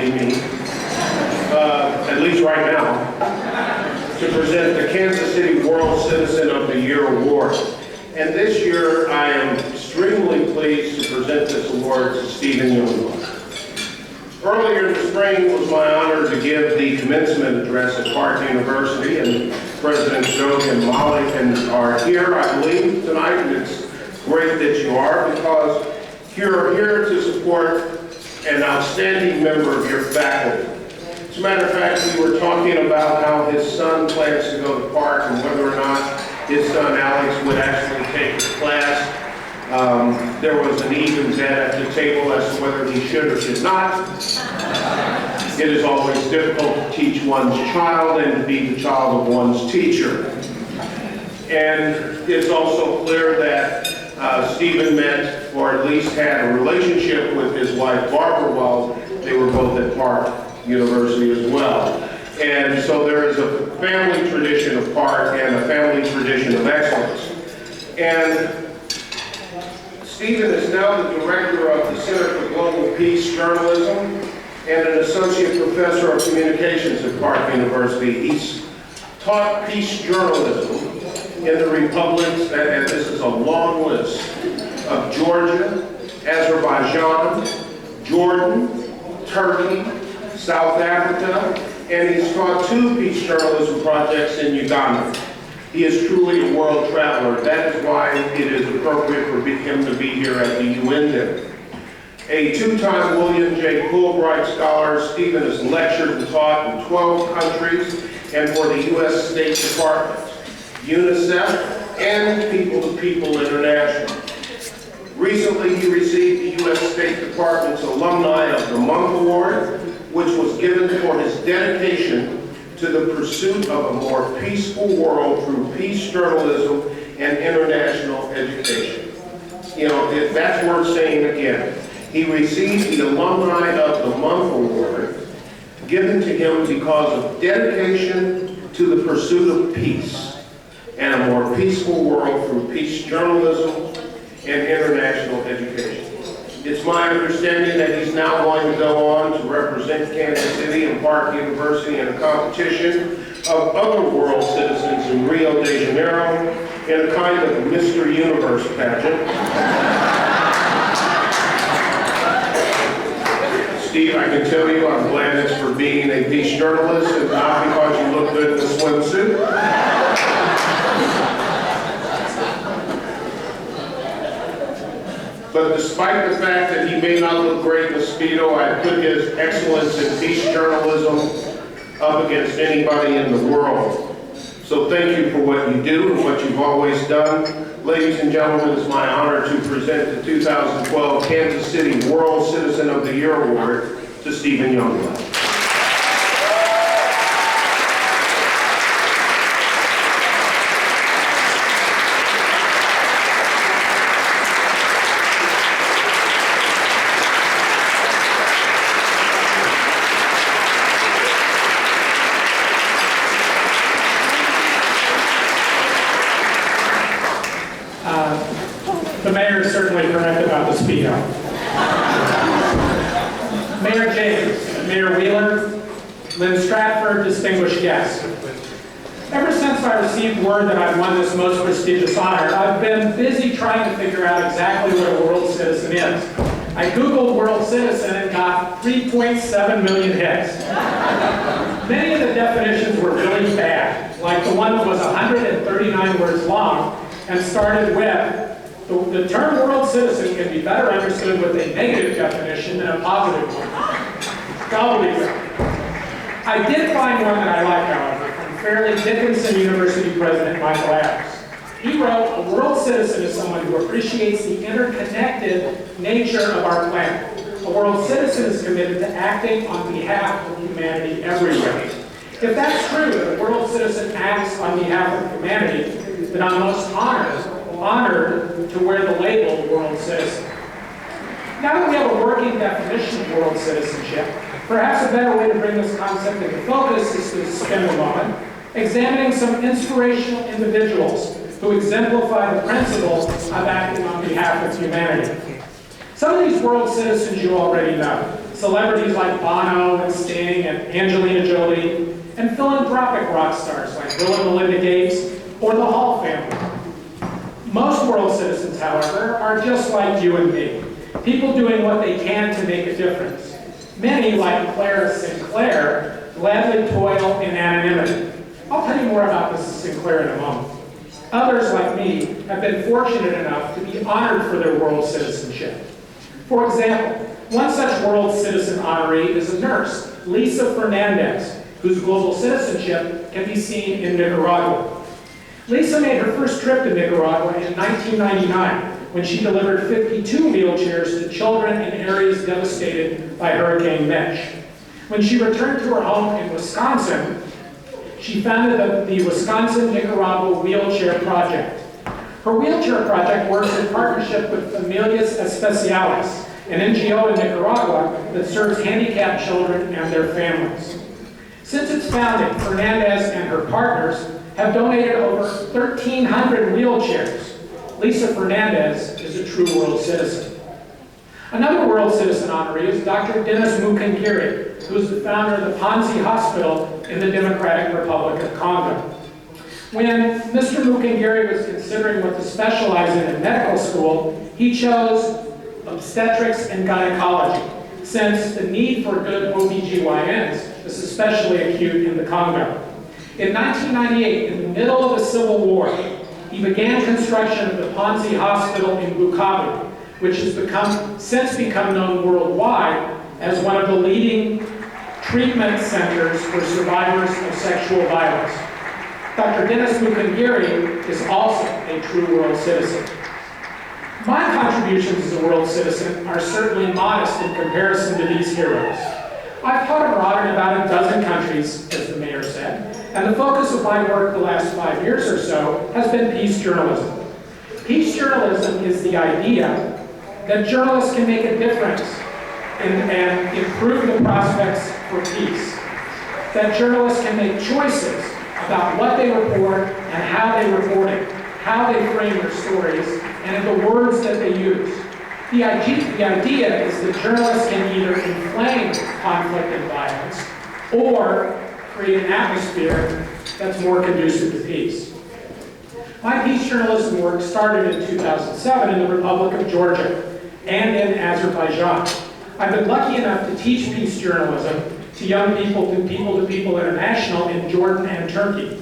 be me, at least right now, to present the Kansas City World Citizen of the Year Award. And this year, I am extremely pleased to present this award to Stephen Youngblood. Earlier in the spring, it was my honor to give the commencement address at Park University, and Presidents Doug and Molly are here, I believe, tonight, and it's great that you are, because you're here to support an outstanding member of your faculty. As a matter of fact, we were talking about how his son plans to go to Park and whether or not his son Alex would actually take the class. There was an even bet at the table as to whether he should or should not. It is always difficult to teach one's child and to be the child of one's teacher. And it's also clear that Stephen met, or at least had a relationship with his wife Barbara while they were both at Park University as well. And so there is a family tradition of Park and a family tradition of excellence. And Stephen is now the director of the Center for Global Peace Journalism and an associate professor of communications at Park University. He's taught peace journalism in the republics, and this is a long list, of Georgia, Azerbaijan, Jordan, Turkey, South Africa, and he's taught 2 peace journalism projects in Uganda. He is truly a world traveler. That is why it is appropriate for him to be here at the UN Dinner. A 2-time William J. Fulbright Scholar, Stephen has lectured and taught in 12 countries and for the U.S. State Department, UNICEF, and People to People International. Recently, he received the U.S. State Department's Alumni of the Month Award, which was given for his dedication to the pursuit of a more peaceful world through peace journalism and international education. You know, that's worth saying again. He received the Alumni of the Month Award, given to him because of dedication to the pursuit of peace and a more peaceful world through peace journalism and international education. It's my understanding that he's now going to go on to represent Kansas City and Park University in a competition of other world citizens in Rio de Janeiro in a kind of Mr. Universe pageant. Steve, I can tell you I'm glad it's for being a peace journalist and not because you look good in a swimsuit. But despite the fact that he may not look great in a Speedo, I put his excellence in peace journalism up against anybody in the world. So thank you for what you do and what you've always done. Ladies and gentlemen, it's my honor to present the 2012 Kansas City World Citizen of the Year Award to Stephen Youngblood. The mayor is certainly correct about the Speedo. Mayor James, Mayor Wheeler, Lynn Stratford, distinguished guests. Ever since I received word that I'd won this most prestigious honor, I've been busy trying to figure out exactly what a world citizen is. I Googled world citizen and got 3.7 million hits. Many of the definitions were really bad, like the one that was 139 words long and started with, the term world citizen can be better understood with a negative definition than a positive one. Gobbledygook. I did find one that I like, however, from Fairleigh Dickinson University President Michael Adams. He wrote, a world citizen is someone who appreciates the interconnected nature of our planet. A world citizen is committed to acting on behalf of humanity everywhere. If that's true, that a world citizen acts on behalf of humanity, then I'm most honored to wear the label world citizen. Now that we have a working definition of world citizenship, perhaps a better way to bring this concept into focus is to spend a moment examining some inspirational individuals who exemplify the principle of acting on behalf of humanity. Some of these world citizens you already know. celebrities like Bono and Sting and Angelina Jolie, and philanthropic rock stars like Bill and Melinda Gates or the Hall family. Most world citizens, however, are just like you and me, people doing what they can to make a difference. Many, like Clara Sinclair, gladly toil in anonymity. I'll tell you more about Mrs. Sinclair in a moment. Others, like me, have been fortunate enough to be honored for their world citizenship. For example, one such world citizen honoree is a nurse, Lisa Fernandez, whose global citizenship can be seen in Nicaragua. Lisa made her first trip to Nicaragua in 1999 when she delivered 52 wheelchairs to children in areas devastated by Hurricane Mitch. When she returned to her home in Wisconsin, she founded the Wisconsin-Nicaragua Wheelchair Project. Her wheelchair project works in partnership with Familias Especiales, an NGO in Nicaragua that serves handicapped children and their families. Since its founding, Fernandez and her partners have donated over 1,300 wheelchairs. Lisa Fernandez is a true world citizen. Another world citizen honoree is Dr. Denis Mukwege, who is the founder of the Panzi Hospital in the Democratic Republic of Congo. When Mr. Mukwege was considering what to specialize in medical school, he chose obstetrics and gynecology, since the need for good OBGYNs is especially acute in the Congo. In 1998, in the middle of the Civil War, he began construction of the Panzi Hospital in Bukavu, which has since become known worldwide as one of the leading treatment centers for survivors of sexual violence. Dr. Denis Mukwege is also a true world citizen. My contributions as a world citizen are certainly modest in comparison to these heroes. I've taught abroad in about a dozen countries, as the mayor said, and the focus of my work the last 5 years or so has been peace journalism. Peace journalism is the idea that journalists can make a difference and improve the prospects for peace. That journalists can make choices about what they report and how they report it, how they frame their stories, and the words that they use. The idea is that journalists can either inflame conflict and violence or create an atmosphere that's more conducive to peace. My peace journalism work started in 2007 in the Republic of Georgia and in Azerbaijan. I've been lucky enough to teach peace journalism to young people through People to People International in Jordan and Turkey.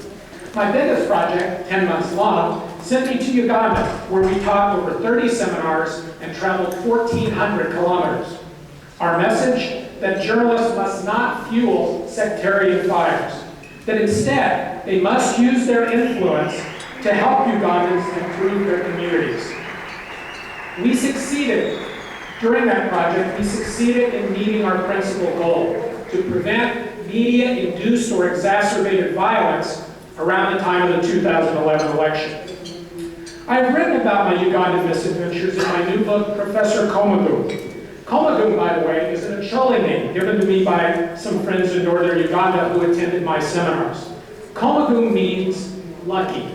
My biggest project, 10 months long, sent me to Uganda, where we taught over 30 seminars and traveled 1,400 kilometers. Our message, that journalists must not fuel sectarian fires, that instead they must use their influence to help Ugandans improve their communities. We succeeded. During that project, we succeeded in meeting our principal goal, to prevent media-induced or exacerbated violence around the time of the 2011 election. I've written about my Ugandan misadventures in my new book, Professor Komagum. Komagum, by the way, is an Acholi name given to me by some friends in northern Uganda who attended my seminars. Komagum means lucky.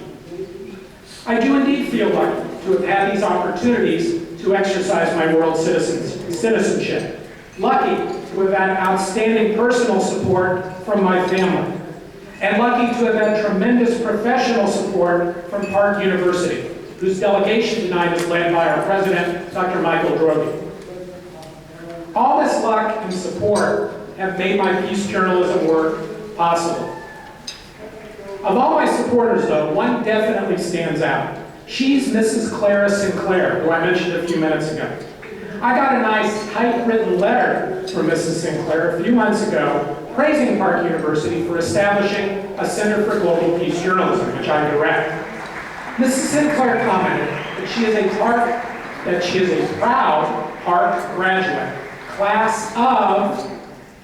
I do indeed feel lucky to have had these opportunities to exercise my world citizenship. Lucky to have had outstanding personal support from my family. And lucky to have had tremendous professional support from Park University, whose delegation tonight is led by our president, Dr. Michael Droege. All this luck and support have made my peace journalism work possible. Of all my supporters, though, one definitely stands out. She's Mrs. Clara Sinclair, who I mentioned a few minutes ago. I got a nice typewritten letter from Mrs. Sinclair a few months ago praising Park University for establishing a Center for Global Peace Journalism, which I direct. Mrs. Sinclair commented that she is a proud Park graduate, class of,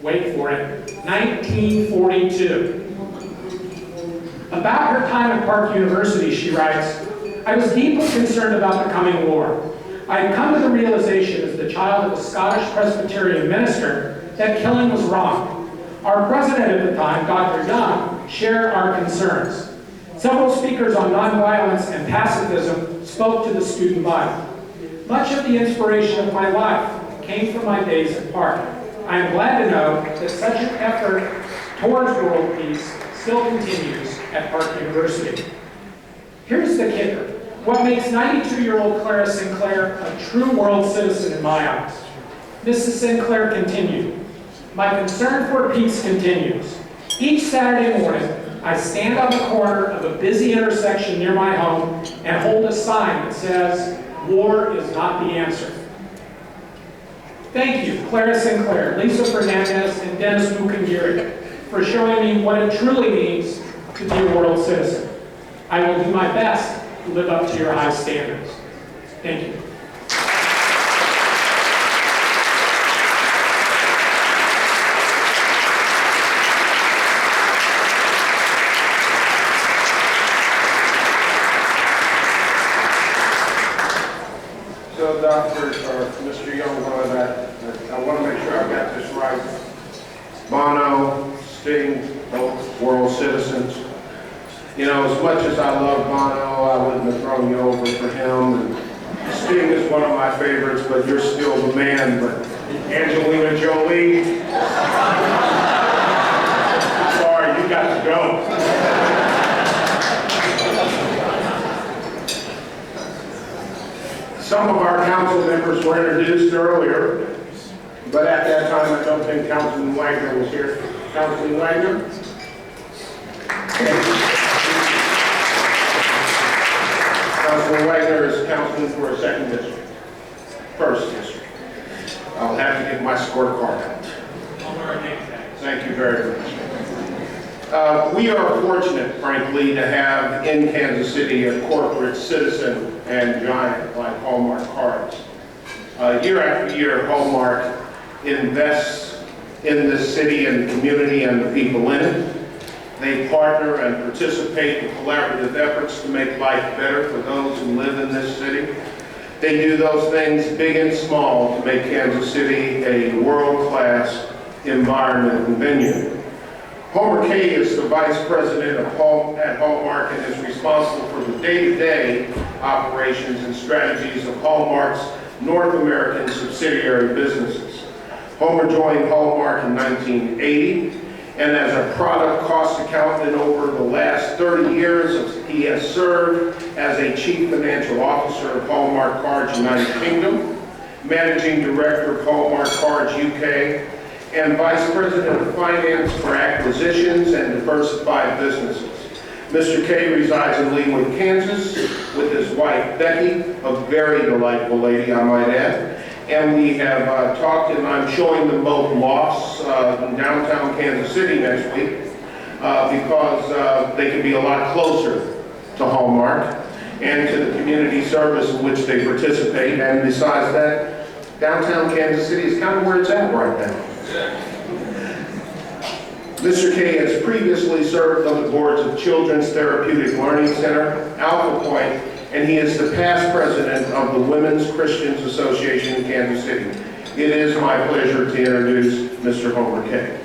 wait for it, 1942. About her time at Park University, she writes, I was deeply concerned about the coming war. I had come to the realization as the child of a Scottish Presbyterian minister that killing was wrong. Our president at the time, Dr. Young, shared our concerns. Several speakers on nonviolence and pacifism spoke to the student body. Much of the inspiration of my life came from my days at Park. I am glad to know that such an effort towards world peace still continues at Park University. Here's the kicker. What makes 92-year-old Clara Sinclair a true world citizen in my eyes? Mrs. Sinclair continued, "My concern for peace continues. Each Saturday morning, I stand on the corner of a busy intersection near my home and hold a sign that says, 'War is not the answer.'" Thank you, Clara Sinclair, Lisa Fernandez, and Dennis Mukungiri, for showing me what it truly means to be a world citizen. I will do my best to live up to your high standards. Thank you. So, Mr. Youngblood, I want to make sure I've got this right. Bono, Sting, both world citizens. You know, as much as I love Bono, I wouldn't have thrown you over for him. And Sting is one of my favorites, but you're still the man. But Angelina Jolie, sorry, you got to go. Some of our council members were introduced earlier, but at that time, I don't think Councilman Wagner was here. Councilman Wagner? Councilman Wagner is councilman for a second district. First district. I'll have to get my scorecard out. Thank you very much. We are fortunate, frankly, to have in Kansas City a corporate citizen and giant like Hallmark Cards. Year after year, Hallmark invests in this city and the community and the people in it. They partner and participate in collaborative efforts to make life better for those who live in this city. They do those things big and small to make Kansas City a world-class environment and venue. Homer Kay is the vice president at Hallmark and is responsible for the day-to-day operations and strategies of Hallmark's North American subsidiary businesses. Homer joined Hallmark in 1980, and as a product cost accountant over the last 30 years, he has served as a chief financial officer of Hallmark Cards United Kingdom, managing director of Hallmark Cards UK, and Vice President of Finance for Acquisitions and Diversified Businesses. Mr. Kay resides in Leawood, Kansas, with his wife, Becky, a very delightful lady, I might add. And we have talked, and I'm showing them both lofts in downtown Kansas City next week because they can be a lot closer to Hallmark and to the community service in which they participate. And besides that, downtown Kansas City is kind of where it's at right now. Mr. Kay has previously served on the boards of Children's Therapeutic Learning Center, Alpha Point, and he is the past president of the Women's Christians Association in Kansas City. It is my pleasure to introduce Mr. Homer Kay.